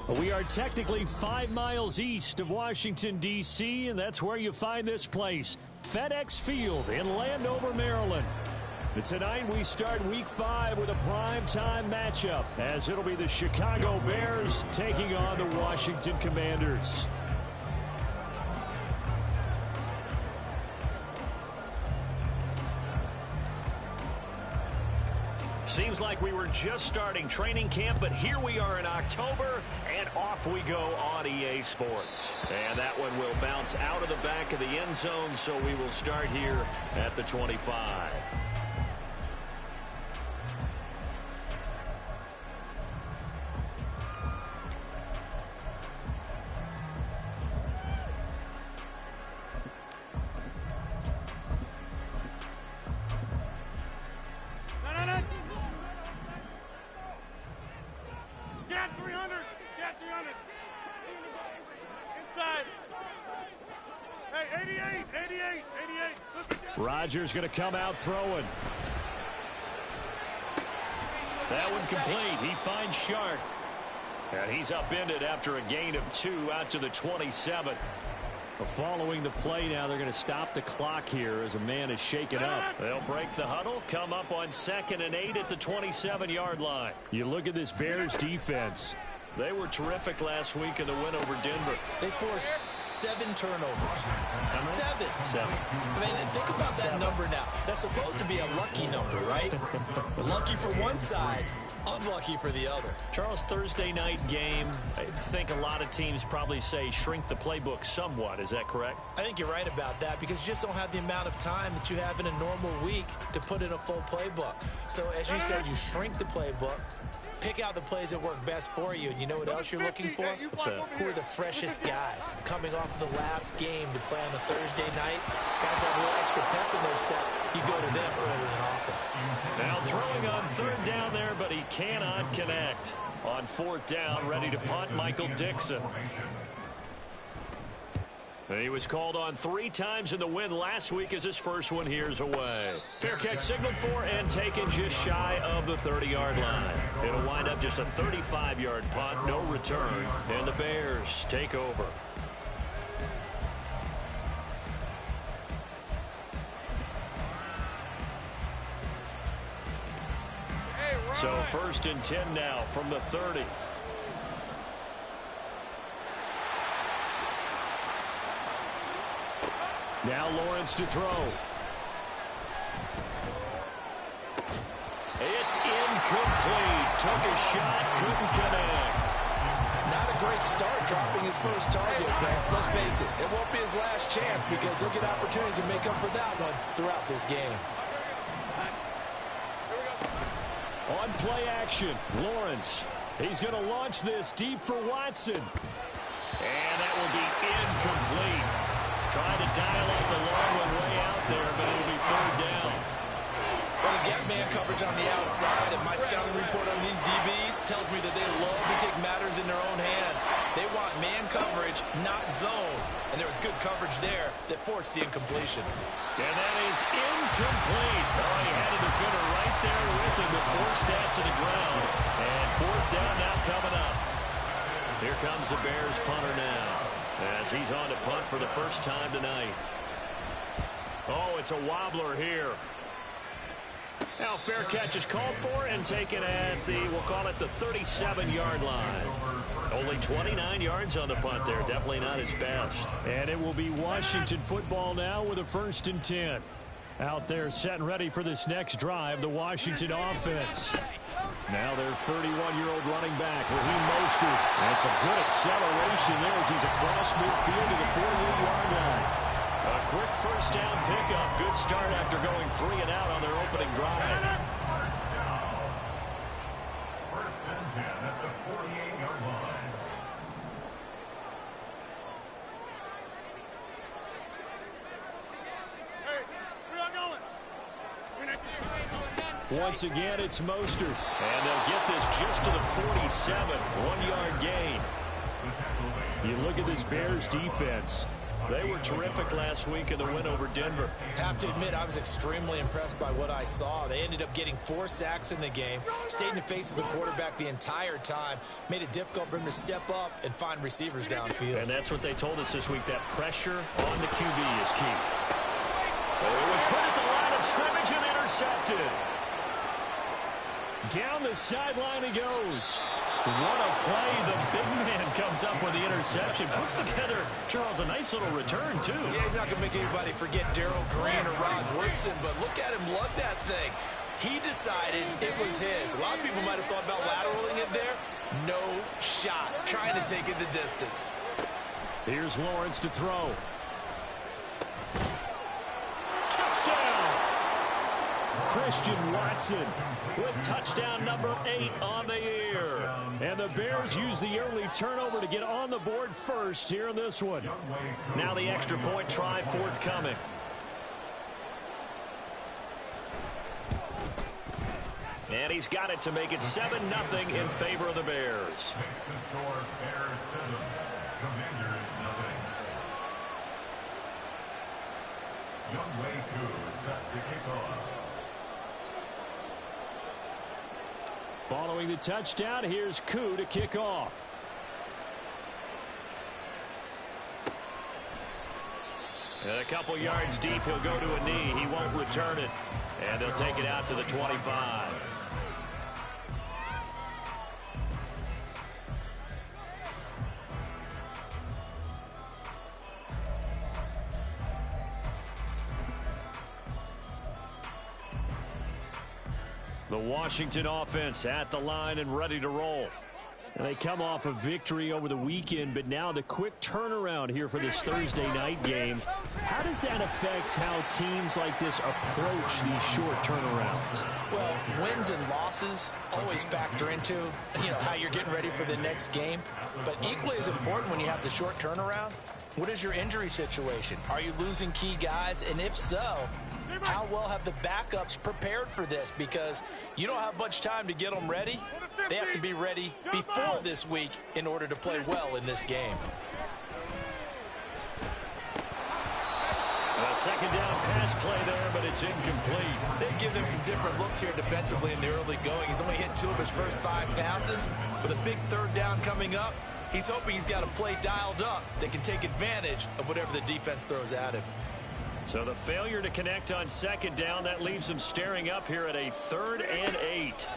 We are technically 5 miles east of Washington, D.C., and that's where you find this place, FedEx Field in Landover, Maryland. And tonight we start Week 5 with a primetime matchup, as it'll be the Chicago Bears taking on the Washington Commanders. Seems like we were just starting training camp, but here we are in October, and off we go on EA Sports. And that one will bounce out of the back of the end zone, so we will start here at the 25. Rodgers going to come out throwing. That one complete. He finds Shark. And he's upended after a gain of 2 out to the 27. Following the play now, they're going to stop the clock here as a man is shaken up. They'll break the huddle, come up on 2nd and 8 at the 27-yard line. You look at this Bears defense. They were terrific last week in the win over Denver. They forced 7 turnovers. 7. I mean, think about that number now. That's supposed to be a lucky number, right? Lucky for one side, unlucky for the other. Charles, Thursday night game, I think a lot of teams probably say shrink the playbook somewhat. Is that correct? I think you're right about that because you just don't have the amount of time that you have in a normal week to put in a full playbook. So, as you said, you shrink the playbook. Pick out the plays that work best for you. And you know what else you're looking for? Who are the freshest guys coming off the last game to play on a Thursday night? Guys have a little extra pep in their step. You go to them early and often. Now throwing on 3rd down there, but he cannot connect. On 4th down, ready to punt, Michael Dixon. And he was called on 3 times in the win last week as his first one here's away. Fair catch signaled for and taken just shy of the 30-yard line. It'll wind up just a 35-yard punt, no return, and the Bears take over. So 1st and 10 now from the 30. Now Lawrence to throw. It's incomplete. Took a shot, couldn't connect. Not a great start dropping his first target, but let's face it, it won't be his last chance because he'll get opportunities to make up for that one throughout this game. On play action, Lawrence. He's going to launch this deep for Watson. And that will be incomplete. Trying to dial up the long one way out there, but it'll be 3rd down. Well, to get man coverage on the outside, and my scouting report on these DBs tells me that they love to take matters in their own hands. They want man coverage, not zone. And there was good coverage there that forced the incompletion. And that is incomplete. Oh, he had a defender right there with him to force that to the ground. And 4th down now coming up. Here comes the Bears punter now, as he's on to punt for the first time tonight. Oh, it's a wobbler here. Now fair catch is called for and taken at the, we'll call it the 37-yard line. Only 29 yards on the punt there. Definitely not his best. And it will be Washington football now with a 1st and 10. Out there set and ready for this next drive, the Washington offense. Now their 31-year-old running back, Raheem Mostert. That's a good acceleration there as he's across midfield to the 48-yard line. A quick 1st down pickup. Good start after going 3 and out on their opening drive. 1st and 10 at the 48-yard line. Hey, where y'all going? Once again, it's Mostert. And they'll get this just to the 47. 1-yard gain. You look at this Bears defense. They were terrific last week in the win over Denver. Have to admit, I was extremely impressed by what I saw. They ended up getting 4 sacks in the game, stayed in the face of the quarterback the entire time, made it difficult for him to step up and find receivers downfield. And that's what they told us this week, that pressure on the QB is key. It was hit at the line of scrimmage and intercepted. Down the sideline he goes. What a play. The big man comes up with the interception. Puts together, Charles, a nice little return, too. Yeah, he's not going to make anybody forget Darryl Green or Rod Woodson, but look at him lug that thing. He decided it was his. A lot of people might have thought about lateraling it there. No shot. Trying to take it the distance. Here's Lawrence to throw. Touchdown! Christian Watson with touchdown number 8 on the year. And the Bears use the early turnover to get on the board first here in this one. Now the extra point try forthcoming. And he's got it to make it 7-0 in favor of the Bears. Makes the score Bears 7, Commanders 0. Youngway Koo set to kick off. Following the touchdown, here's Koo to kick off. And a couple yards deep, he'll go to a knee. He won't return it. And they'll take it out to the 25. The Washington offense at the line and ready to roll. And they come off a victory over the weekend, but now the quick turnaround here for this Thursday night game. How does that affect how teams like this approach these short turnarounds? Well, wins and losses always factor into, how you're getting ready for the next game. But equally as important when you have the short turnaround, what is your injury situation? Are you losing key guys? And if so, how well have the backups prepared for this? Because you don't have much time to get them ready. They have to be ready before this week in order to play well in this game. A second down pass play there, but it's incomplete. They've given him some different looks here defensively in the early going. He's only hit 2 of his first 5 passes. With a big third down coming up, he's hoping he's got a play dialed up that can take advantage of whatever the defense throws at him. So the failure to connect on second down, that leaves him staring up here at a 3rd and 8.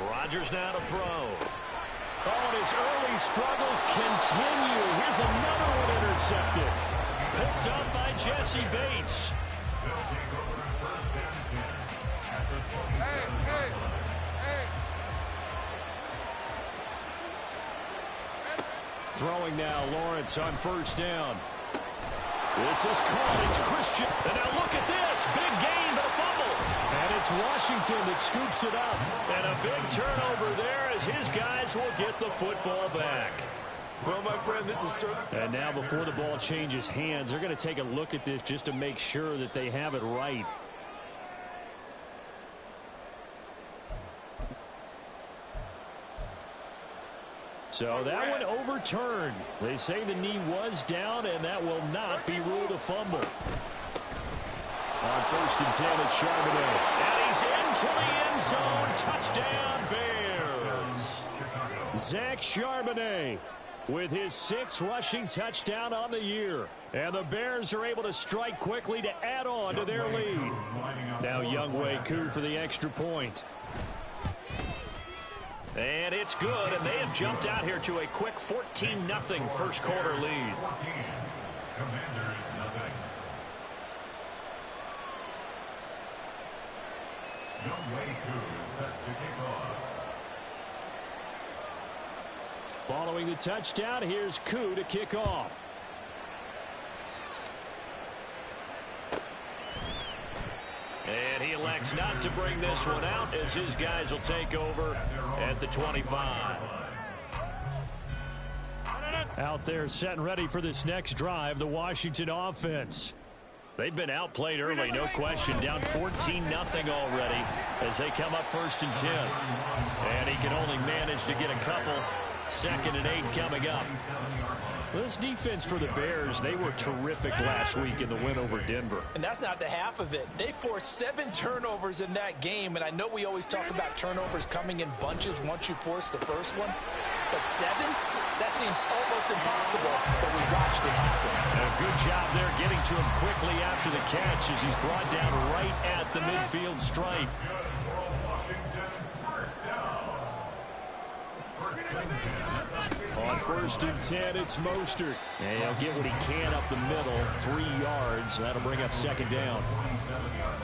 Rodgers now to throw. Oh, and his early struggles continue. Here's another one intercepted. Picked up by Jesse Bates. They'll take over 1st and 10 at the 27. Throwing now, Lawrence on 1st down. This is caught. It's Christian. And now look at this. Big gain, but a fumble. And it's Washington that scoops it up. And a big turnover there as his guys will get the football back. Well, my friend, this is certain. And now before the ball changes hands, they're going to take a look at this just to make sure that they have it right. So that one overturned. They say the knee was down, and that will not be ruled a fumble. On 1st and 10, it's Charbonnet. And he's into the end zone. Touchdown, Bears. Zach Charbonnet with his 6th rushing touchdown on the year. And the Bears are able to strike quickly to add on to their lead. Now Youngway Koo for the extra point. And it's good, and they have jumped out here to a quick 14-0 first quarter lead. 14. Commanders 0. Youngway Koo set to kick off. Following the touchdown, here's Koo to kick off. And he elects not to bring this one out as his guys will take over at the 25. Out there set and ready for this next drive, the Washington offense. They've been outplayed early, no question. Down 14-0 already as they come up 1st and 10. And he can only manage to get a couple 2nd and 8 coming up. This defense for the Bears, they were terrific last week in the win over Denver. And that's not the half of it. They forced 7 turnovers in that game, and I know we always talk about turnovers coming in bunches once you force the first one, but 7? That seems almost impossible, but we watched it happen. A good job there getting to him quickly after the catch as he's brought down right at the midfield stripe. On 1st and 10, it's Mostert. And he'll get what he can up the middle, 3 yards. That'll bring up 2nd down.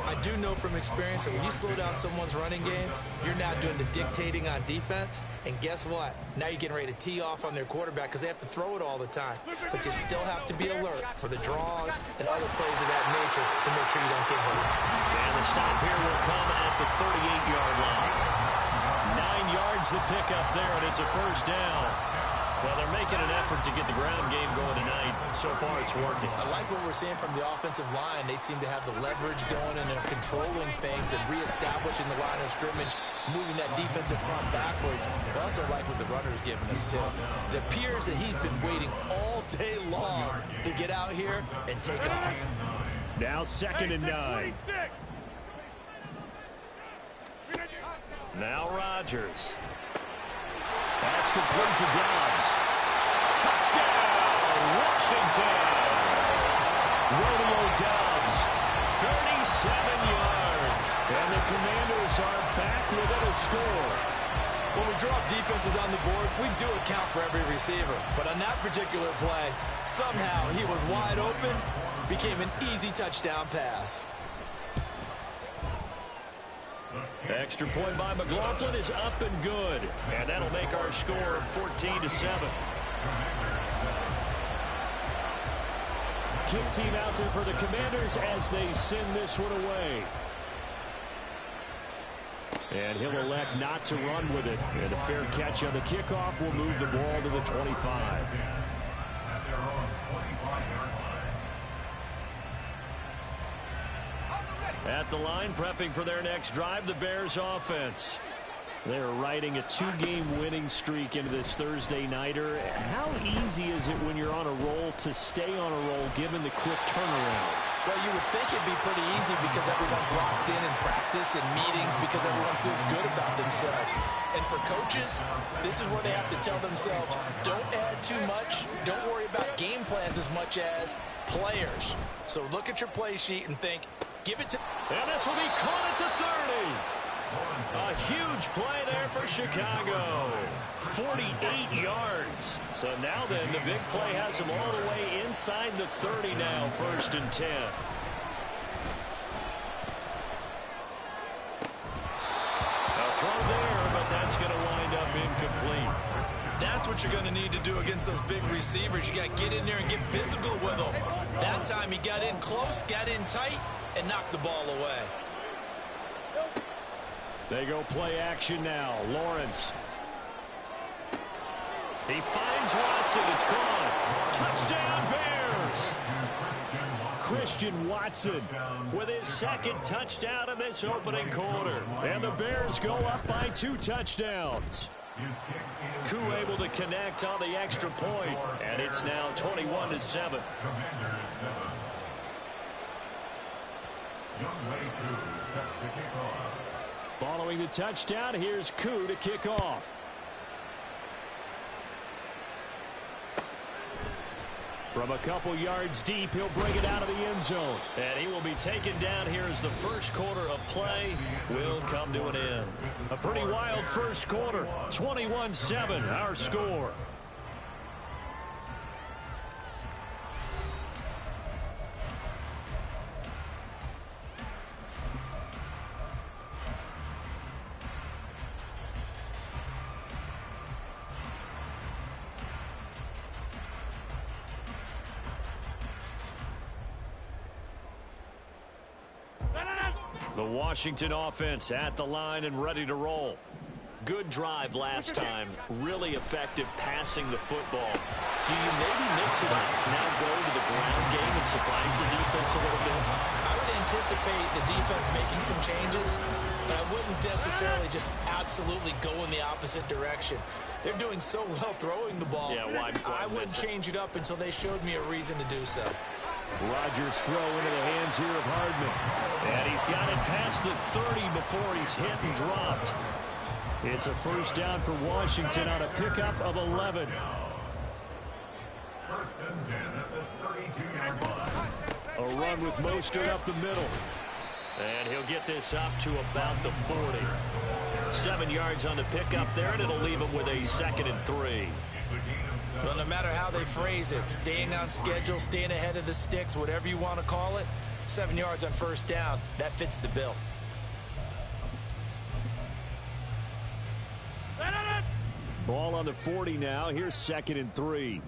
I do know from experience that when you slow down someone's running game, you're now doing the dictating on defense. And guess what? Now you're getting ready to tee off on their quarterback because they have to throw it all the time. But you still have to be alert for the draws and other plays of that nature to make sure you don't get hurt. And the stop here will come at the 38-yard line. 9 yards the pickup there, and it's a 1st down. Well, they're making an effort to get the ground game going tonight. So far, it's working. I like what we're seeing from the offensive line. They seem to have the leverage going, and they're controlling things and reestablishing the line of scrimmage, moving that defensive front backwards. But I also like what the runner's giving us, too. It appears that he's been waiting all day long to get out here and take off. Now 2nd and 9. Now Rodgers. That's complete to Dobbs. Touchdown, Washington. Romeo Dobbs, 37 yards. And the Commanders are back within a score. When we drop defenses on the board, we do account for every receiver. But on that particular play, somehow he was wide open, became an easy touchdown pass. Extra point by McLaughlin is up and good. And that'll make our score 14-7. Kick team out there for the Commanders as they send this one away. And he'll elect not to run with it. And a fair catch on the kickoff will move the ball to the 25. At the line, prepping for their next drive, the Bears offense. They're riding a 2-game winning streak into this Thursday nighter. How easy is it when you're on a roll to stay on a roll given the quick turnaround? Well, you would think it'd be pretty easy because everyone's locked in practice and meetings because everyone feels good about themselves. And for coaches, this is where they have to tell themselves, don't add too much, don't worry about game plans as much as players. So look at your play sheet and think, give it to... And this will be caught at the 30. A huge play there for Chicago. 48 yards. So now then, the big play has him all the way inside the 30 now, 1st and 10. A throw there, but that's going to wind up incomplete. That's what you're going to need to do against those big receivers. You got to get in there and get physical with them. That time he got in close, got in tight, and knocked the ball away. They go play action now. Lawrence. He finds Watson. It's caught. Touchdown, Bears. Christian Watson with his 2nd touchdown in this opening quarter. And the Bears go up by 2 touchdowns. Koo able to connect on the extra point. And it's now 21-7. Following the touchdown, here's Koo to kick off. From a couple yards deep, he'll bring it out of the end zone. And he will be taken down here as the first quarter of play will come to an end. A pretty wild first quarter. 21-7, our score. The Washington offense at the line and ready to roll. Good drive last time. Really effective passing the football. Do you maybe mix it up, now go to the ground game and surprise the defense a little bit? I would anticipate the defense making some changes, but I wouldn't necessarily just absolutely go in the opposite direction. They're doing so well throwing the ball. Yeah, why I wouldn't change it up until they showed me a reason to do so. Rodgers throw into the hands here of Hardman. And he's got it past the 30 before he's hit and dropped. It's a first down for Washington on a pickup of 11. First and 10 at the 32-yard line. A run with Mostert up the middle. And he'll get this up to about the 40. 7 yards on the pickup there, and it'll leave him with a 2nd and 3. Well, no matter how they phrase it, staying on schedule, staying ahead of the sticks, whatever you want to call it, 7 yards on first down, that fits the bill. Ball on the 40 now. Here's 2nd and 3.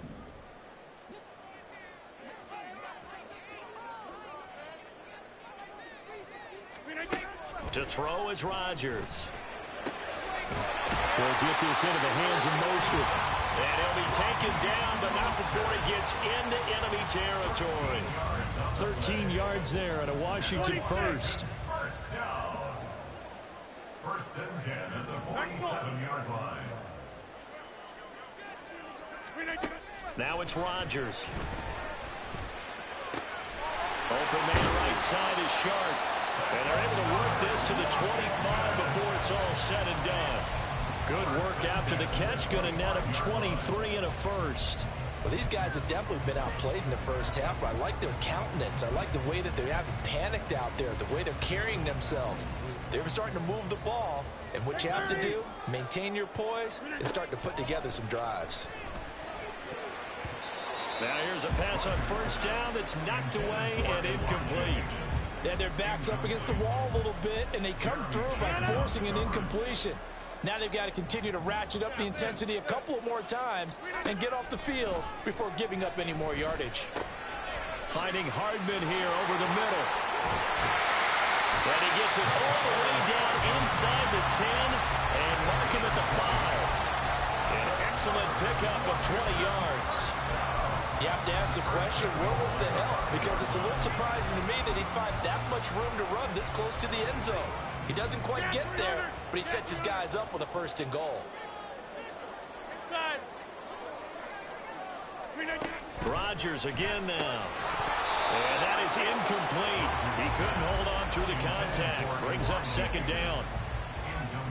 To throw is Rodgers. He'll get this into the hands of Mostert. And he'll be taken down, but not before he gets into enemy territory. 13 yards there and a Washington first. First down. First and 10 at the 47-yard line. Now it's Rodgers. Open man right side is Sharp. And they're able to work this to the 25 before it's all said and done. Good work after the catch. Going to net him 23 and a first. Well, these guys have definitely been outplayed in the first half, but I like their countenance. I like the way that they haven't panicked out there, the way they're carrying themselves. They're starting to move the ball, and what you have to do, maintain your poise and start to put together some drives. Now here's a pass on first down that's knocked away and incomplete. Then their back's up against the wall a little bit, and they come through by forcing an incompletion. Now they've got to continue to ratchet up the intensity a couple of more times and get off the field before giving up any more yardage. Finding Hardman here over the middle. And he gets it all the way down inside the 10 and mark him at the 5. An excellent pickup of 20 yards. You have to ask the question, where was the help? Because it's a little surprising to me that he'd find that much room to run this close to the end zone. He doesn't quite get there, but he sets his guys up with a 1st and goal. Rodgers again now. And that is incomplete. He couldn't hold on through the contact. Brings up 2nd down.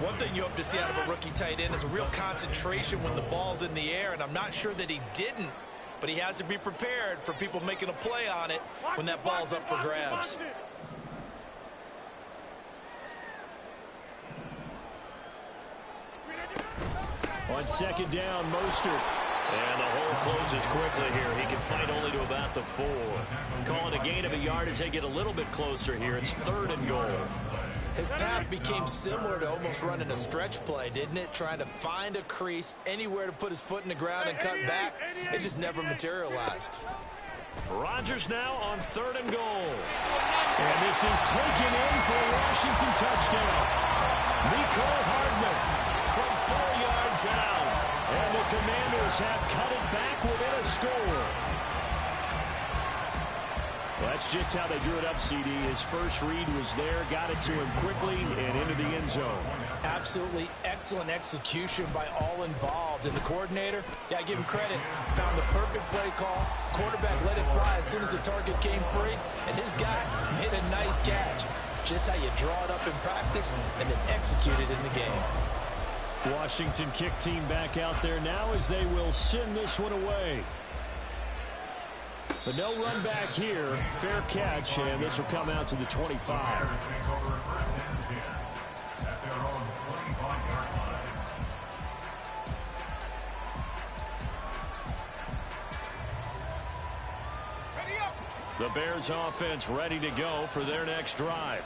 One thing you hope to see out of a rookie tight end is a real concentration when the ball's in the air, and I'm not sure that he didn't, but he has to be prepared for people making a play on it when that ball's up for grabs. On 2nd down, Mostert. And the hole closes quickly here. He can fight only to about the 4. Calling a gain of a yard as they get a little bit closer here. It's 3rd and goal. His path became similar to almost running a stretch play, didn't it? Trying to find a crease, anywhere to put his foot in the ground and cut back. It just never materialized. Rodgers now on 3rd and goal. And this is taken in for a Washington touchdown. Mecole Hardman from 4 yards out. And the Commanders have cut it back within a score. Well, that's just how they drew it up, CD. His first read was there, got it to him quickly, and into the end zone. Absolutely excellent execution by all involved. And the coordinator, yeah, give him credit, found the perfect play call. Quarterback let it fly as soon as the target came free, and his guy made a nice catch. Just how you draw it up in practice and then execute it in the game. Washington kick team back out there now as they will send this one away. But no run back here. Fair catch, and this will come out to the 25. The Bears offense ready to go for their next drive.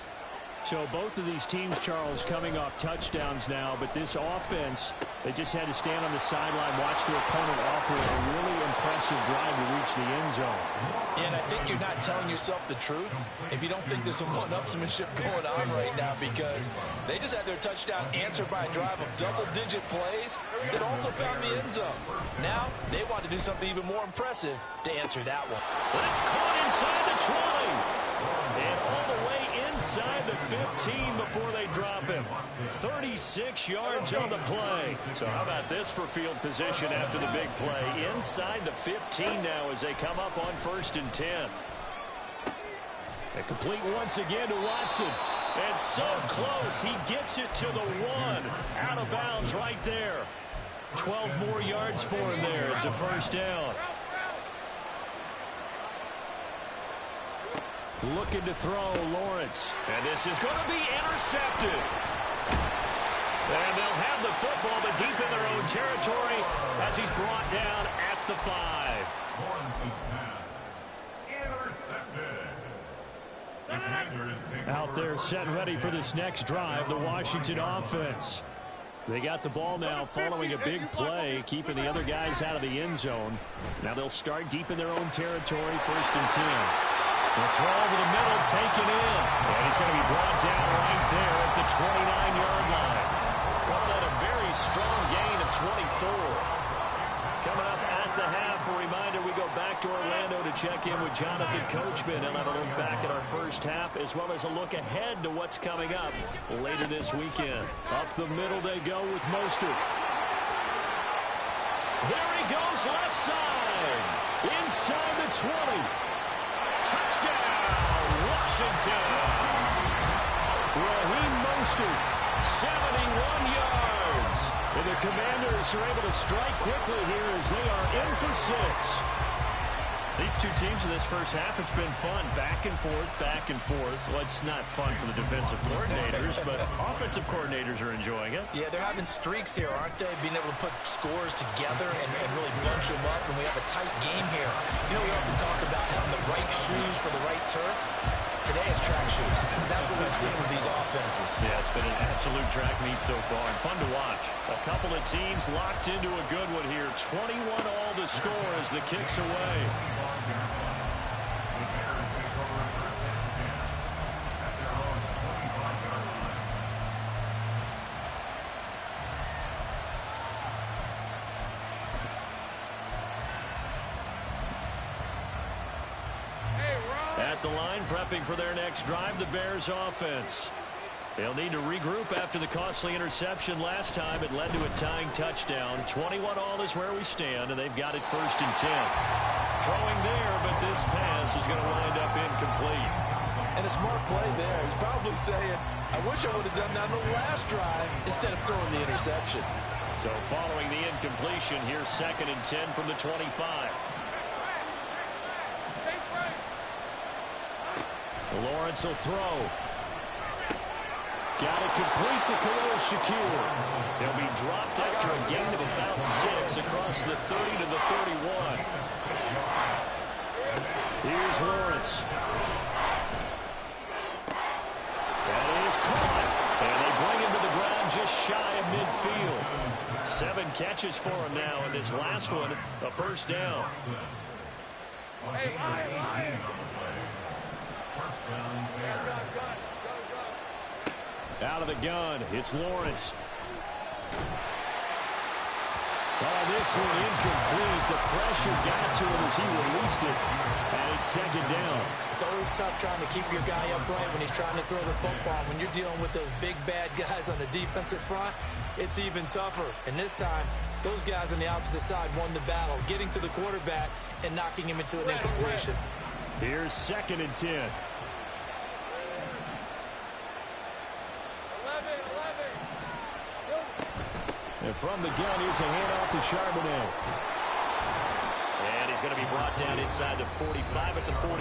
So both of these teams, Charles, coming off touchdowns now, but this offense, they just had to stand on the sideline, watch their opponent offer a really impressive drive to reach the end zone. Yeah, and I think you're not telling yourself the truth if you don't think there's some one-upsmanship going on right now, because they just had their touchdown answered by a drive of double-digit plays that also found the end zone. Now they want to do something even more impressive to answer that one. But it's caught inside the 20. And all the way 15 before they drop him. 36 yards on the play. So how about this for field position after the big play? Inside the 15 now as they come up on 1st and 10. And complete once again to Watson. And so close. He gets it to the 1. Out of bounds right there. 12 more yards for him there. It's a 1st down. Looking to throw, Lawrence. And this is going to be intercepted. And they'll have the football, but deep in their own territory as he's brought down at the 5. Lawrence's pass intercepted. The Commanders take Out there set ready for this next drive, the Washington offense. They got the ball now following a big play, keeping the other guys out of the end zone. Now they'll start deep in their own territory, 1st and 10. The throw over the middle, taken in. And he's going to be brought down right there at the 29-yard line. Calling out a very strong gain of 24. Coming up at the half, a reminder, we go back to Orlando to check in with Jonathan Coachman. He'll have a look back at our first half, as well as a look ahead to what's coming up later this weekend. Up the middle they go with Mostert. There he goes, left side. Inside the 20. Touchdown, Washington. Raheem Mostert, 71 yards. And the Commanders are able to strike quickly here as they are in for 6. These two teams in this first half, it's been fun. Back and forth, back and forth. Well, it's not fun for the defensive coordinators, but offensive coordinators are enjoying it. Yeah, they're having streaks here, aren't they? Being able to put scores together and really bunch them up, and we have a tight game here. You know, we often talk about having the right shoes for the right turf. Today it's track shoes. That's what we've seen with these offenses. Yeah, it's been an absolute track meet so far, and fun to watch. A couple of teams locked into a good one here. 21 all to score as the kick's away. At the line, prepping for their next drive, the Bears offense. They'll need to regroup after the costly interception last time. It led to a tying touchdown. 21 all is where we stand, and they've got it 1st and 10. Throwing there, but this pass is going to wind up incomplete. And a smart play there. He's probably saying, I wish I would have done that on the last drive instead of throwing the interception. So following the incompletion, here's 2nd and 10 from the 25. Lawrence will throw. Got it complete to Khalil Shakir. He'll be dropped after a gain of about 6 across the 30 to the 31. Here's Lawrence. That is caught. And they bring him to the ground just shy of midfield. 7 catches for him now, and this last one, a 1st down. Out of the gun, it's Lawrence. Oh, this one incomplete. The pressure got to him as he released it. And it's 2nd down. It's always tough trying to keep your guy upright when he's trying to throw the football. When you're dealing with those big, bad guys on the defensive front, it's even tougher. And this time, those guys on the opposite side won the battle, getting to the quarterback and knocking him into an incompletion. Here's 2nd and 10. And from the gun, here's a handoff to Charbonnet. And he's going to be brought down inside the 45 at the 43.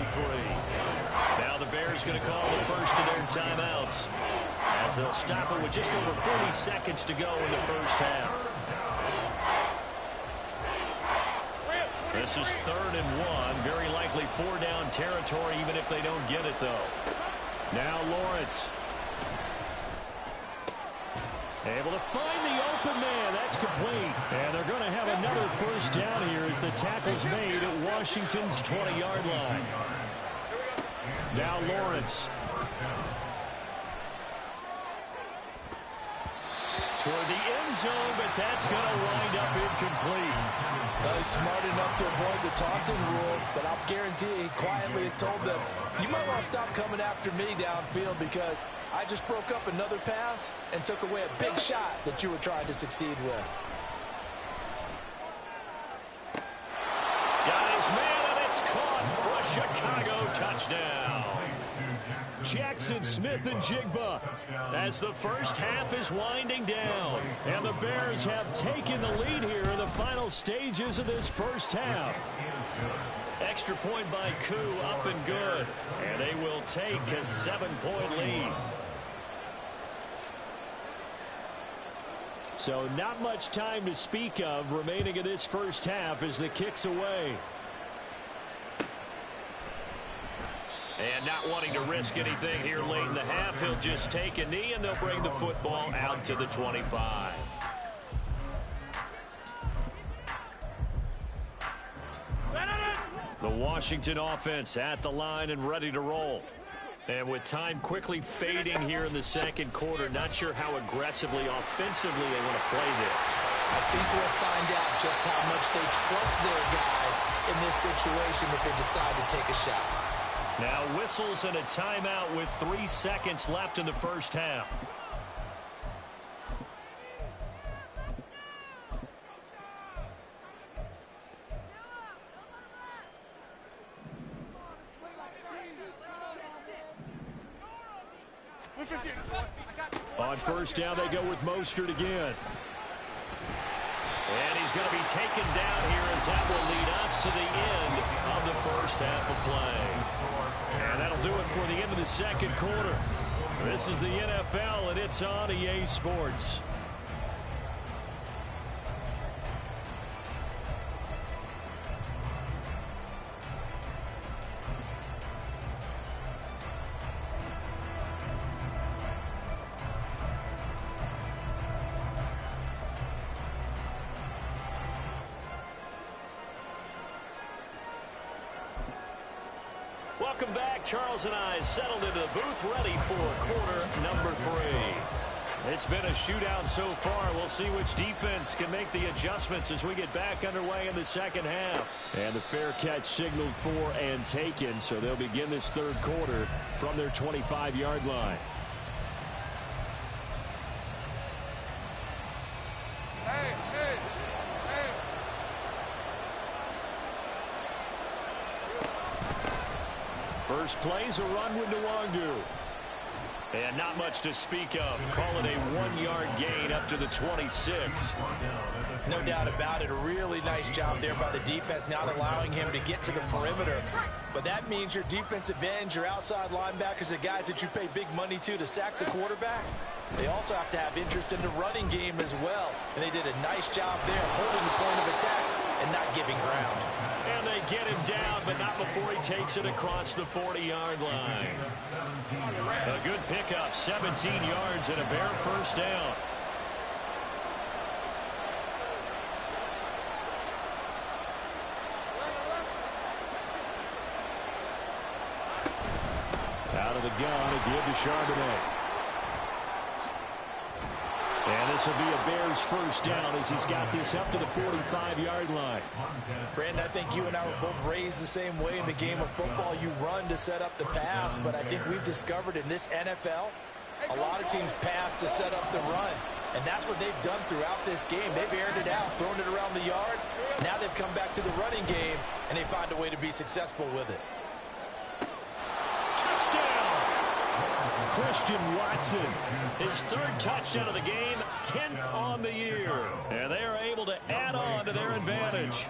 Now the Bears going to call the first of their timeouts, as they'll stop it with just over 40 seconds to go in the first half. This is 3rd and 1. Very likely 4-down territory, even if they don't get it, though. Now Lawrence. Able to find the open man. That's complete. And they're going to have another 1st down here as the tackle's made at Washington's 20-yard line. Now Lawrence. toward the end zone, but that's going to wind up incomplete. He's smart enough to avoid the taunting rule, but I'll guarantee he quietly has told them, you might want to stop coming after me downfield because I just broke up another pass and took away a big shot that you were trying to succeed with. Got his man, and it's caught for a Chicago touchdown. Jackson Smith-Njigba as the first half is winding down. And the Bears have taken the lead here in the final stages of this first half. Extra point by Koo, up and good. And they will take a 7-point lead. So not much time to speak of remaining in this first half as the kick's away. And not wanting to risk anything here late in the half, he'll just take a knee and they'll bring the football out to the 25. The Washington offense at the line and ready to roll. And with time quickly fading here in the second quarter, not sure how aggressively, offensively they want to play this. I think we'll find out just how much they trust their guys in this situation if they decide to take a shot. Now whistles and a timeout with 3 seconds left in the first half. On first down, they go with Mostert again. And he's going to be taken down here as that will lead us to the end of the first half of play. And that'll do it for the end of the second quarter. This is the NFL, and it's on EA Sports. Welcome back. Charles and I settled into the booth, ready for quarter number 3. It's been a shootout so far. We'll see which defense can make the adjustments as we get back underway in the second half. And the fair catch signaled for and taken, so they'll begin this third quarter from their 25-yard line. First play's a run with Nwangu. And not much to speak of. Call it a 1-yard gain up to the 26. No doubt about it. A really nice job there by the defense, not allowing him to get to the perimeter. But that means your defensive ends, your outside linebackers, the guys that you pay big money to sack the quarterback, they also have to have interest in the running game as well. And they did a nice job there holding the point of attack and not giving ground. And they get him down, but not before he takes it across the 40-yard line. A good pickup, 17 yards and a Bear first down. Out of the gun, a give to Charbonnet. And this will be a Bears first down as he's got this up to the 45-yard line. Brandon, I think you and I were both raised the same way in the game of football. You run to set up the pass, but I think we've discovered in this NFL, a lot of teams pass to set up the run. And that's what they've done throughout this game. They've aired it out, thrown it around the yard. Now they've come back to the running game, and they find a way to be successful with it. Touchdown! Christian Watson, his third touchdown of the game, 10th on the year. And they are able to add on to their advantage.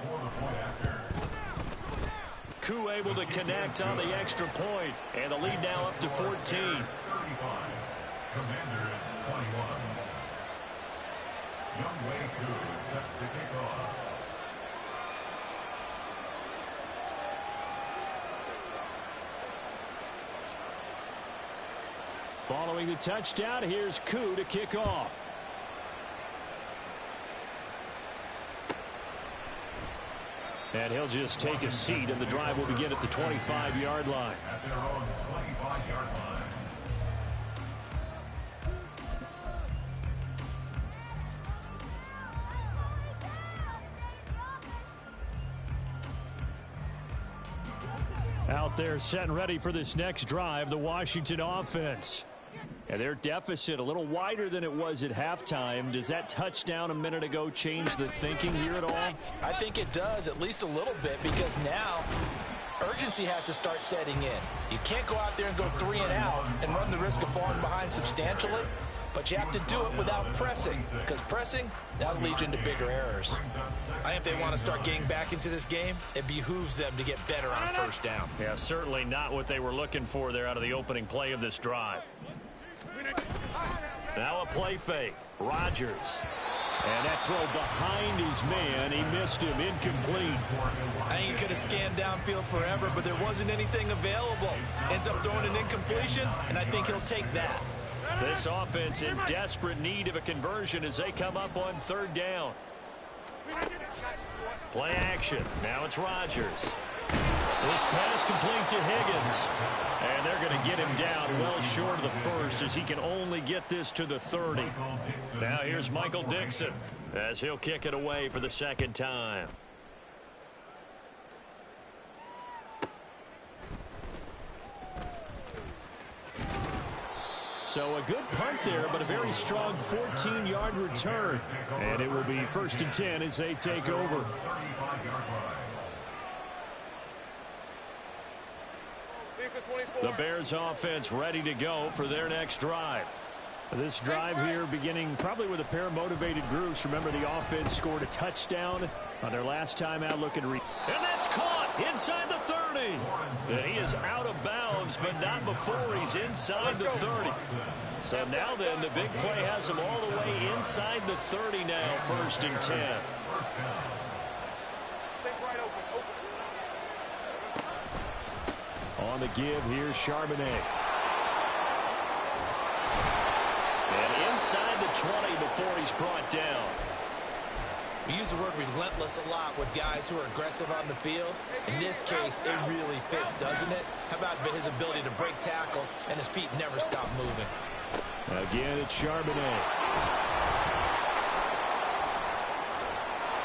Koo able to connect on the extra point, and the lead now up to 14. Commanders 21. Youngway Koo set to kick off. Following the touchdown, here's Koo to kick off. And he'll just take a seat, and the drive will begin at the 25-yard line. At their own 25-yard line. Out there set and ready for this next drive, the Washington offense. And their deficit a little wider than it was at halftime. Does that touchdown a minute ago change the thinking here at all? I think it does, at least a little bit, because now urgency has to start setting in. You can't go out there and go 3 and out and run the risk of falling behind substantially, but you have to do it without pressing, because pressing, that'll lead you into bigger errors. I think if they want to start getting back into this game, it behooves them to get better on first down. Yeah, certainly not what they were looking for there out of the opening play of this drive. Now a play fake. Rodgers. And that throw behind his man. He missed him. Incomplete. I think he could have scanned downfield forever, but there wasn't anything available. Ends up throwing an incompletion, and I think he'll take that. This offense in desperate need of a conversion as they come up on third down. Play action. Now it's Rodgers. This pass complete to Higgins. And they're going to get him down well short of the first as he can only get this to the 30. Now here's Michael Dixon as he'll kick it away for the second time. So a good punt there, but a very strong 14-yard return. And it will be 1st and 10 as they take over. The Bears offense ready to go for their next drive. This drive here beginning probably with a pair of motivated groups. Remember, the offense scored a touchdown on their last time out looking. And that's caught inside the 30. And he is out of bounds, but not before he's inside the 30. So now then, the big play has him all the way inside the 30 now, 1st and 10. On the give, here's Charbonnet. And inside the 20 before he's brought down. We use the word relentless a lot with guys who are aggressive on the field. In this case, it really fits, doesn't it? How about his ability to break tackles and his feet never stop moving? Again, it's Charbonnet.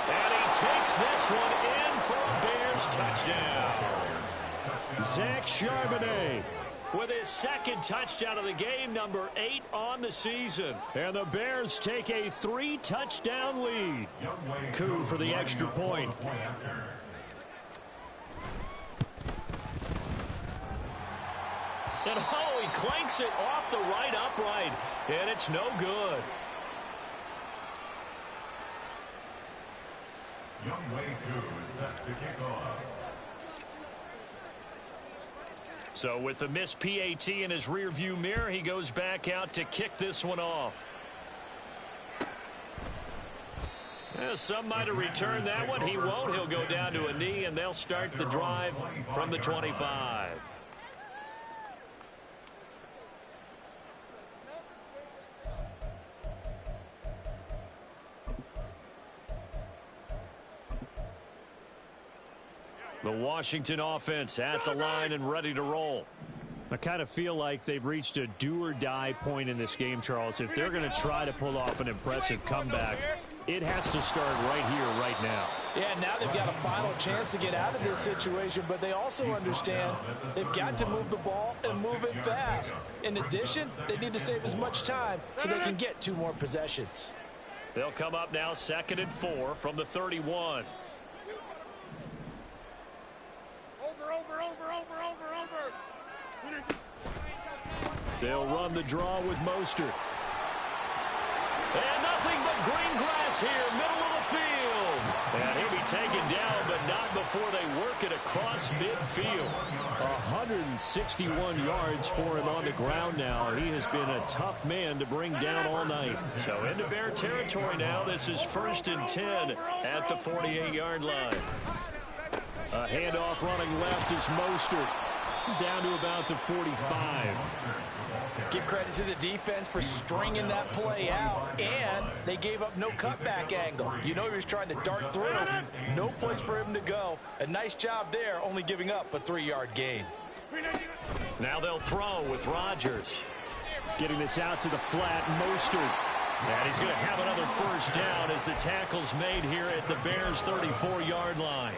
And he takes this one in for a Bears touchdown. Zach Charbonnet with his second touchdown of the game, number 8 on the season. And the Bears take a 3-touchdown lead. Coup for the extra point. And oh, he clanks it off the right upright. And it's no good. Youngway Coup is set to kick off. So with the missed PAT in his rearview mirror, he goes back out to kick this one off. Some might have returned that one. He won't. He'll go down to a knee, and they'll start the drive from the 25. The Washington offense at the line and ready to roll. I kind of feel like they've reached a do-or-die point in this game, Charles. If they're going to try to pull off an impressive comeback, it has to start right here, right now. Yeah, now they've got a final chance to get out of this situation, but they also understand they've got to move the ball and move it fast. In addition, they need to save as much time so they can get 2 more possessions. They'll come up now 2nd and 4 from the 31. They'll run the draw with Mostert. And nothing but green grass here, middle of the field. And he'll be taken down, but not before they work it across midfield. 161 yards for him on the ground now. He has been a tough man to bring down all night. So into Bear territory now. This is 1st and 10 at the 48-yard line. A handoff running left is Mostert. Down to about the 45. Give credit to the defense for stringing that play out, and they gave up no cutback angle. You know he was trying to dart through. No place for him to go. A nice job there, only giving up a 3-yard gain. Now they'll throw with Rodgers. Getting this out to the flat, Mostert. And he's going to have another first down as the tackle's made here at the Bears' 34-yard line.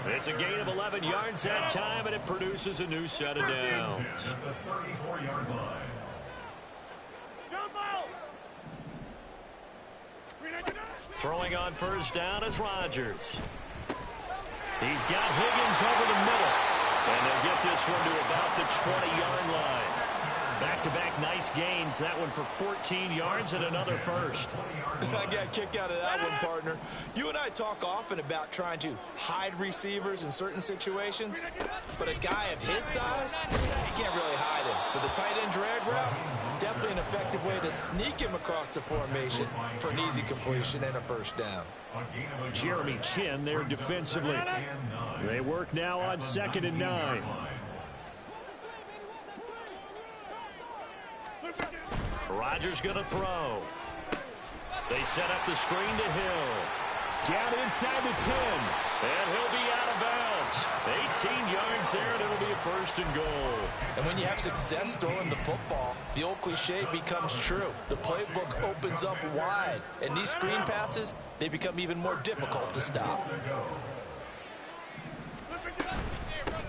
It's a gain of 11 yards that time, and it produces a new set of downs. At the 34-yard line. Throwing on first down is Rodgers. He's got Higgins over the middle. And they'll get this one to about the 20-yard line. Back-to-back nice gains. That one for 14 yards and another first. I got a kick out of that one, partner. You and I talk often about trying to hide receivers in certain situations, but a guy of his size, you can't really hide him. But the tight end drag route, definitely an effective way to sneak him across the formation for an easy completion and a first down. Jeremy Chin there defensively. They work now on 2nd and 9. Rodgers going to throw. They set up the screen to Hill. Down inside the 10. And he'll be out of bounds. 18 yards there, and it'll be a first and goal. And when you have success throwing the football, the old cliche becomes true. The playbook opens up wide. And these screen passes, they become even more difficult to stop.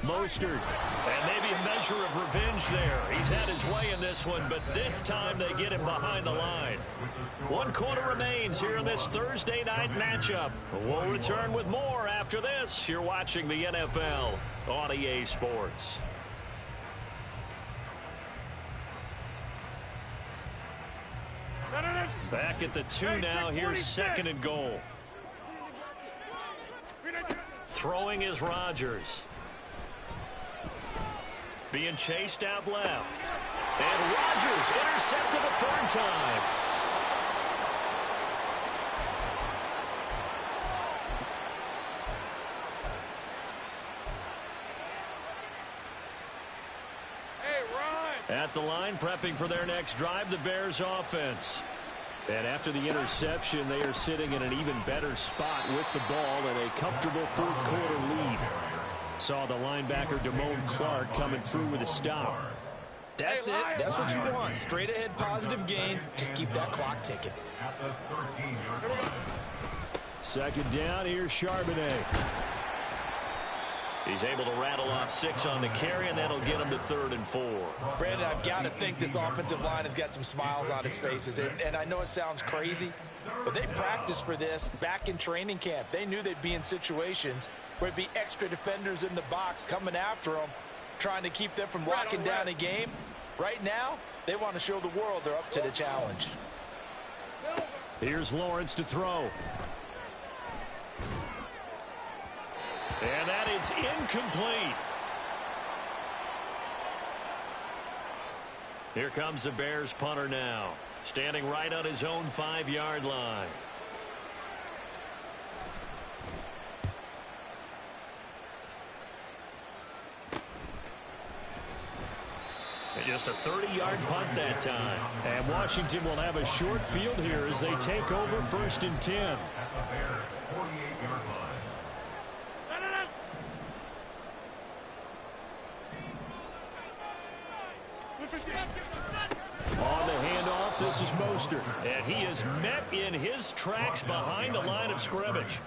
Mostert, and maybe a measure of revenge there. He's had his way in this one, but this time they get him behind the line. 1 quarter remains here in this Thursday night matchup. We'll return with more after this. You're watching the NFL on EA Sports. Back at the 2 now. Here's 2nd and goal. Throwing is Rodgers. Being chased out left. And Rodgers intercepted a 3rd time. Hey, Ron. At the line, prepping for their next drive, the Bears offense. And after the interception, they are sitting in an even better spot with the ball and a comfortable 4th quarter lead. Saw the linebacker Damone Clark coming through with a stop. That's it. That's what you want. Straight ahead positive gain. Just keep that clock ticking. At the 13-yard line. 2nd down, here's Charbonnet. He's able to rattle off 6 on the carry, and that'll get him to 3rd and 4. Brandon, I've got to think this offensive line has got some smiles on its faces. And I know it sounds crazy, but they practiced for this back in training camp. They knew they'd be in situations where there'd be extra defenders in the box coming after them, trying to keep them from locking down a game. Right now, they want to show the world they're up to the challenge. Here's Lawrence to throw. And that is incomplete. Here comes the Bears punter now, standing right on his own 5-yard line. Just a 30-yard punt that time. And Washington will have a short field here as they take over 1st and 10. At the Bears' 48-yard line. On the handoff, this is Mostert. And he is met in his tracks behind the line of scrimmage.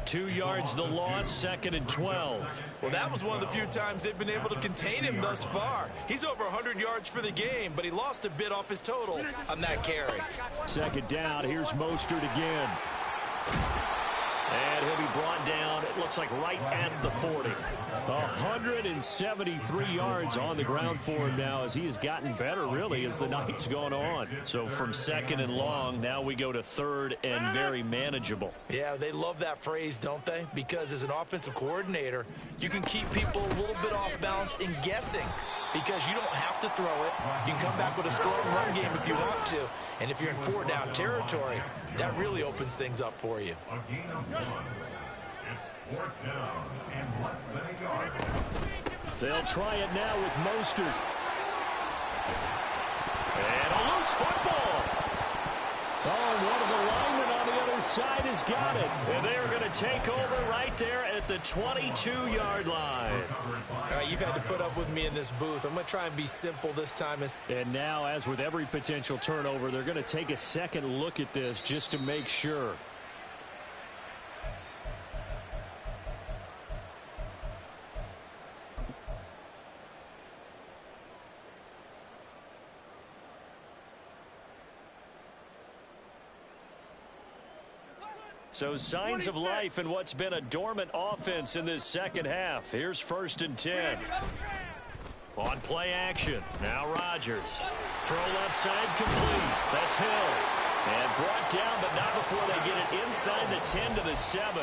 2 yards the loss, 2nd and 12. Well, that was one of the few times they've been able to contain him thus far. He's over 100 yards for the game, but he lost a bit off his total on that carry. 2nd down, here's Mostert again. And he'll be brought down, it looks like right at the 40. 173 yards on the ground for him now as he has gotten better, really, as the night's gone on. So from 2nd and long, now we go to 3rd and very manageable. Yeah, they love that phrase, don't they? Because as an offensive coordinator, you can keep people a little bit off balance and guessing. Because you don't have to throw it. You can come back with a strong run game if you want to. And if you're in 4-down territory, that really opens things up for you. A gain of 1. It's 4th down and less than a yard. They'll try it now with Mostert. And a loose football. Oh, and one of the linemen on the other side has got it. And they are going to take over right there at the 22-yard line. All right, you've had to put up with me in this booth. I'm going to try and be simple this time. And now, as with every potential turnover, they're going to take a second look at this just to make sure. So signs of life in what's been a dormant offense in this second half. Here's 1st and 10. On play action. Now Rodgers. Throw left side complete. That's Hill. And brought down, but not before they get it inside the 10 to the 7.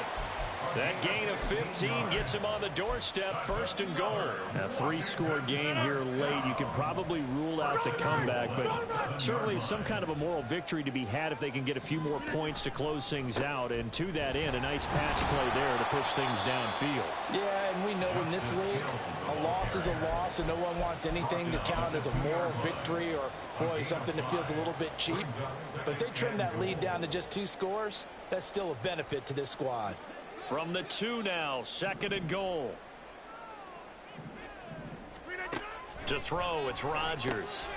That gain of 15 gets him on the doorstep, 1st and goal. A 3-score game here late. You can probably rule out the comeback, but certainly some kind of a moral victory to be had if they can get a few more points to close things out. And to that end, a nice pass play there to push things downfield. Yeah, and we know in this league, a loss is a loss, and no one wants anything to count as a moral victory or, boy, something that feels a little bit cheap. But if they trim that lead down to just 2 scores, that's still a benefit to this squad. From the 2 now, 2nd and goal. To throw, it's Rodgers.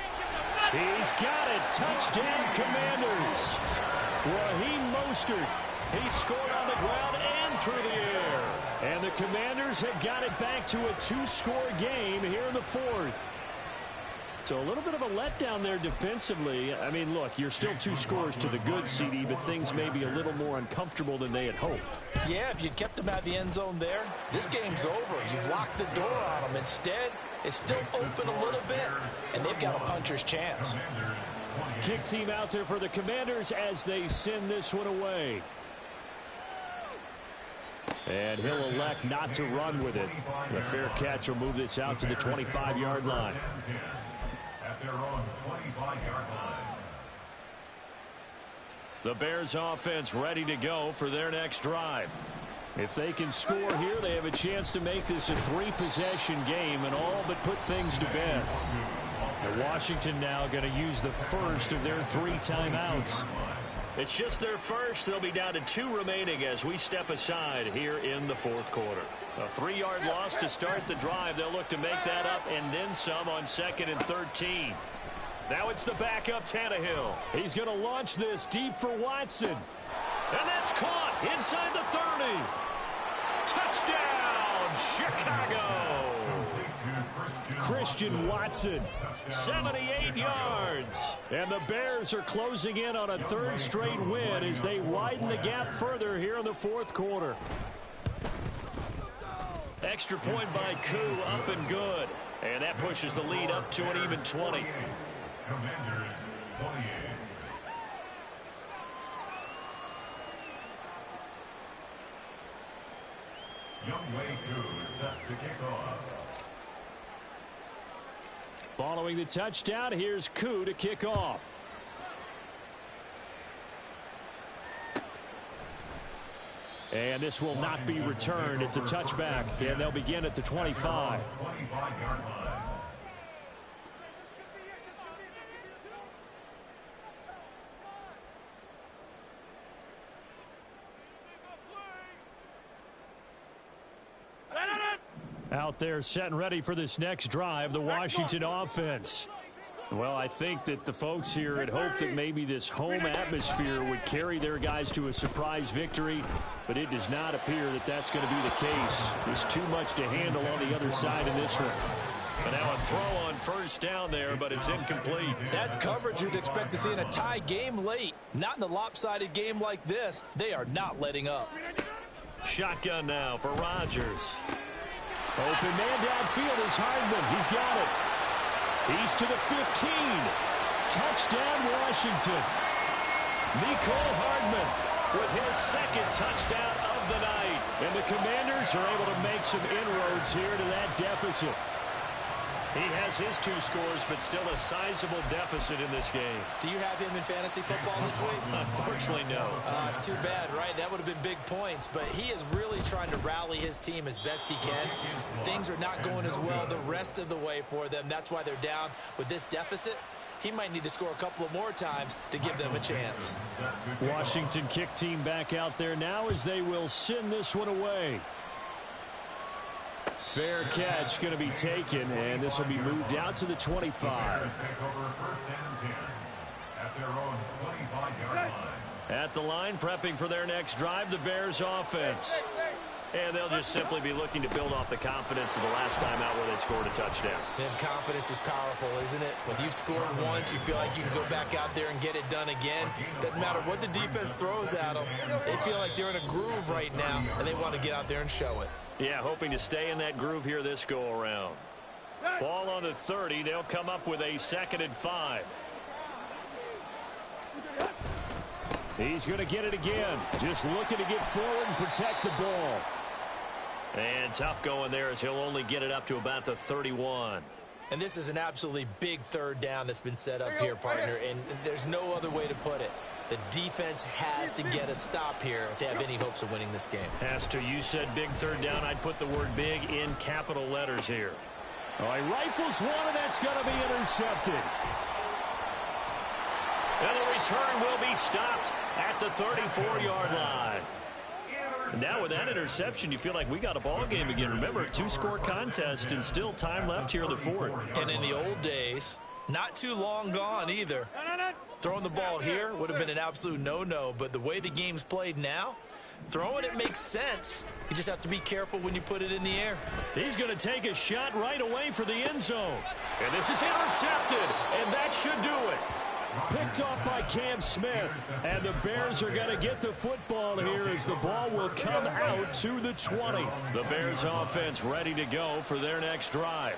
He's got it. Touchdown, Commanders. Raheem Mostert. He scored on the ground and through the air. And the Commanders have got it back to a 2-score game here in the 4th. So a little bit of a letdown there defensively. I mean, look, you're still 2 scores to the good, CD, but things may be a little more uncomfortable than they had hoped. Yeah, if you'd kept them out of the end zone there, this game's over. You've locked the door on them. Instead, it's still open a little bit, and they've got a puncher's chance. Kick team out there for the Commanders as they send this one away. And he'll elect not to run with it. The fair catch will move this out to the 25-yard line. At their own 25-yard line. The Bears offense ready to go for their next drive. If they can score here, they have a chance to make this a 3-possession game and all but put things to bed. And Washington now going to use the first of their 3 timeouts. It's just their first. They'll be down to 2 remaining as we step aside here in the 4th quarter. A 3-yard loss to start the drive. They'll look to make that up and then some on 2nd and 13. Now it's the backup Tannehill. He's going to launch this deep for Watson. And that's caught inside the 30. Touchdown, Chicago. Christian Watson, 78 yards. And the Bears are closing in on a 3rd straight win as they widen the gap further here in the 4th quarter. Extra point by Koo, up and good. And that pushes the lead up to an even 20. Commanders 28. Youngway Koo set to kick off. Following the touchdown, here's Koo to kick off. And this will not be returned. It's a touchback, and they'll begin at the 25. 25-yard line. Out there set and ready for this next drive, the Washington offense. Well, I think that the folks here had hoped that maybe this home atmosphere would carry their guys to a surprise victory, but it does not appear that that's going to be the case. There's too much to handle on the other side in this one. And now a throw on 1st down there, but it's incomplete. That's coverage you'd expect to see in a tie game late. Not in a lopsided game like this. They are not letting up. Shotgun now for Rodgers. Open man downfield is Hardman. He's got it. He's to the 15. Touchdown, Washington. Nicole Hardman with his 2nd touchdown of the night. And the Commanders are able to make some inroads here to that deficit. He has his 2 scores, but still a sizable deficit in this game. Do you have him in fantasy football this week? Unfortunately, no. It's too bad, right? That would have been big points, but he is really trying to rally his team as best he can. Things are not going as well the rest of the way for them. That's why they're down with this deficit. he might need to score a couple of more times to give them a chance. Washington kick team back out there now as they will send this one away. Fair catch going to be taken, and this will be moved out to the 25. At the line, prepping for their next drive, the Bears offense. And they'll just simply be looking to build off the confidence of the last time out where they scored a touchdown. And confidence is powerful, isn't it? When you've scored once, you feel like you can go back out there and get it done again. Doesn't matter what the defense throws at them. They feel like they're in a groove right now, and they want to get out there and show it. Yeah, hoping to stay in that groove here this go-around. Ball on the 30. They'll come up with a 2nd and 5. He's going to get it again. Just looking to get forward and protect the ball. And tough going there as he'll only get it up to about the 31. And this is an absolutely big 3rd down that's been set up here, partner, and there's no other way to put it. The defense has to get a stop here if they have any hopes of winning this game. Has to. You said big 3rd down. I'd put the word big in capital letters here. Oh, he rifles one, and that's going to be intercepted. And the return will be stopped at the 34-yard line. And now with that interception, you feel like we got a ball game again. Remember, 2-score contest and still time left here in the 4th. And in the old days, not too long gone either. Throwing the ball here would have been an absolute no-no, but the way the game's played now, throwing it makes sense. You just have to be careful when you put it in the air. He's going to take a shot right away for the end zone. And this is intercepted, and that should do it. Picked off by Cam Smith, and the Bears are going to get the football here as the ball will come out to the 20. The Bears offense ready to go for their next drive.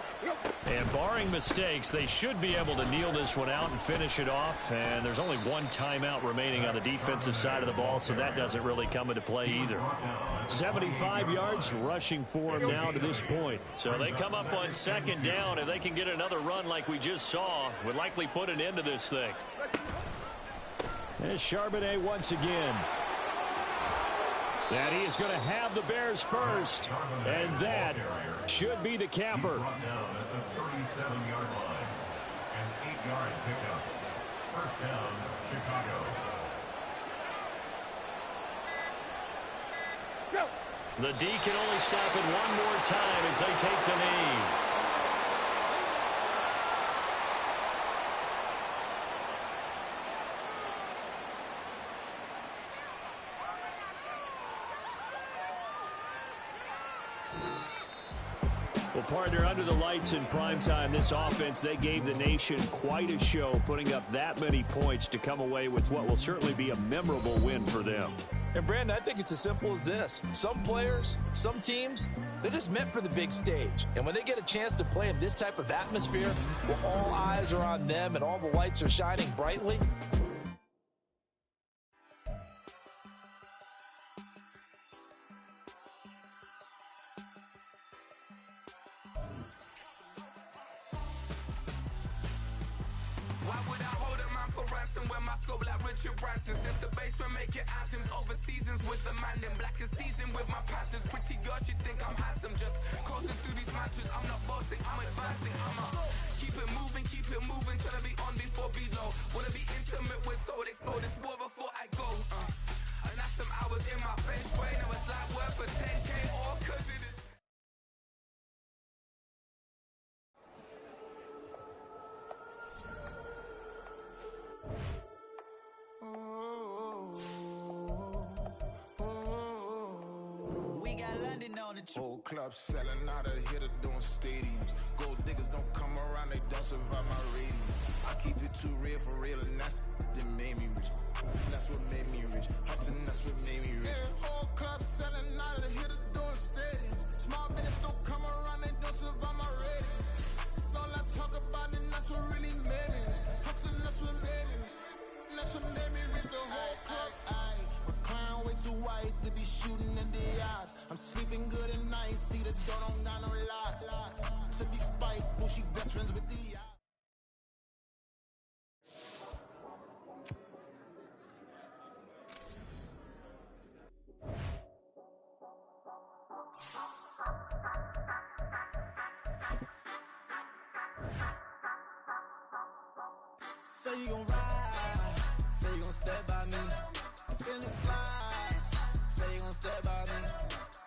And barring mistakes, they should be able to kneel this one out and finish it off. And there's only one timeout remaining on the defensive side of the ball, so that doesn't really come into play either. 75 yards rushing for him now to this point. So they come up on 2nd down. If they can get another run like we just saw, would likely put an end to this thing. And Charbonnet once again. And he is going to have the Bears first. And that should be the capper. Down at the 37-yard line. An 8-yard pickup. First down, Chicago. The D can only stop it one more time as they take the knee. Well, partner, under the lights in primetime, this offense, they gave the nation quite a show, putting up that many points to come away with what will certainly be a memorable win for them. And, Brandon, I think it's as simple as this. Some players, some teams, they're just meant for the big stage. And when they get a chance to play in this type of atmosphere, where all eyes are on them and all the lights are shining brightly, since the basement making anthems over seasons with the man in black is seasoned with my patterns. Pretty girl, she think I'm handsome, just coasting through these matches. I'm not bossing, I'm advancing. I'ma keep it moving, trying to be on before below. Wanna be intimate with soul, explode this war before I go. And that's some hours in my French way. Now it's like work for 10K or cause it is. Whole club selling out of hitter doing stadiums. Gold diggers don't come around, they don't survive my ratings. I keep it too real for real, and that's that made me rich. That's what made me rich. Hustling, that's what made me rich. Yeah, whole club selling out of hitters doing stadiums. Small business don't come around, they don't survive my ratings. All I talk about it, that's what really made me rich. Hustling, that's what made me rich. That's what made me rich. The whole club. Recline way too white to be shooting in the eyes. I'm sleeping good at night, see the door don't got no locks. To be spiteful, she best friends with the Say you gon' ride, say you gon' step by me. Spin and slide, say you gon' step by me.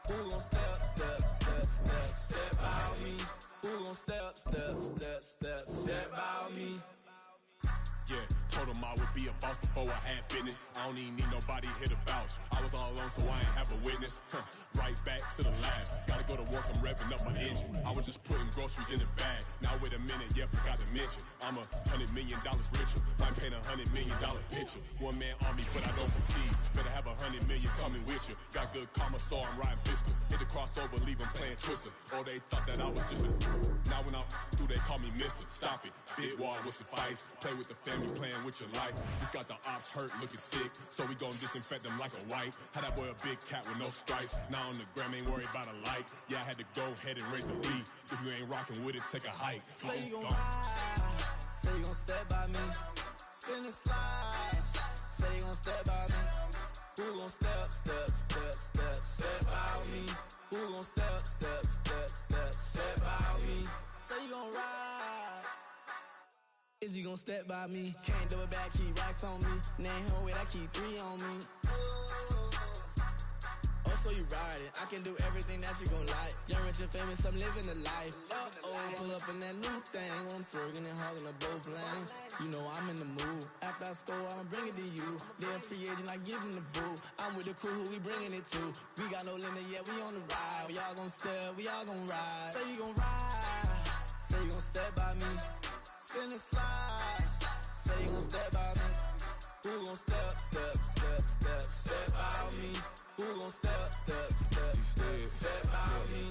Who gon' step by me? Who gon' step by me? Yeah, told him I would be a boss before I had business. I don't even need nobody here to vouch. I was all alone, so I ain't have a witness. Right back to the lab. Gotta go to work, I'm revving up my engine. I was just putting groceries in the bag. Now wait a minute, yeah, forgot to mention. I'm $100 million richer. Might paint $100 million picture. One man army, but I don't fatigue. Better have $100 million coming with you. Got good karma, so I'm riding fiscal. Hit the crossover, leave them playing Twister. Or they thought that I was just a... Now when I do, they call me Mister. Stop it. Big wall will suffice. Play with the family, playing with your life. Just got the ops hurt, looking sick. So we gon' disinfect them like a wipe. Had that boy a big cat with no stripes. Now on the gram, ain't worried about a light. Yeah, I had to go ahead and raise the fee. If you ain't rocking with it, take a hike. Say you gon' ride, say you gon' step by me. Spin and slide, say you gon' step by me. Who gon' step by me? Who gon' step by me? Say you gon' ride. Is he gon' step by me? Can't do it back, keep racks on me. Name home with, I keep 3 on me. Oh, so you riding. I can do everything that you gon' like. Young, rich, and famous, I'm living the life. Pull up in that new thing. I'm swerving and hogging up both lanes. You know I'm in the mood. After I score, I'ma bring it to you. They're a free agent, I give him the boo. I'm with the crew, who we bringing it to. We got no limit, yeah, we on the ride. We all gon' step, we all gon' ride. Say you gon' ride, say you gon' step by me. Spin and slide, say you gon' step by me. Who gon' step by me? Who gon' step by me?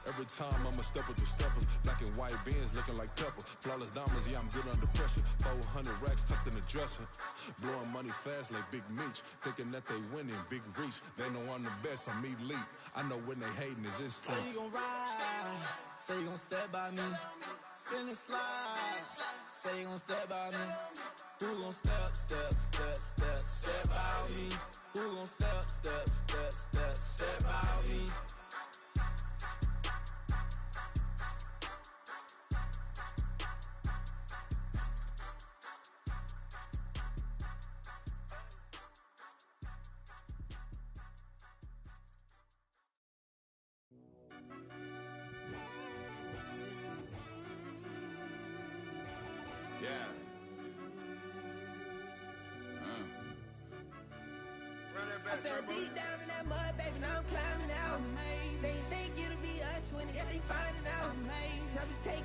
Every time I'ma step with the steppers. Black and white beans looking like pepper. Flawless diamonds, yeah, I'm good under pressure. 400 racks tucked in the dresser. Blowing money fast like Big Meech. Thinking that they winning, big reach. They know I'm the best, I'm elite. I know when they hating is instinct. Say you gon' ride, say you gon' step by me. Spin and slide, say you gon' step by me. Who gon' step by me? Who gon' step by me? Yeah. Run that back, Turbo. Deep down in that mud, baby, now I'm climbing out. They think it'll be us when they finding out. Now we take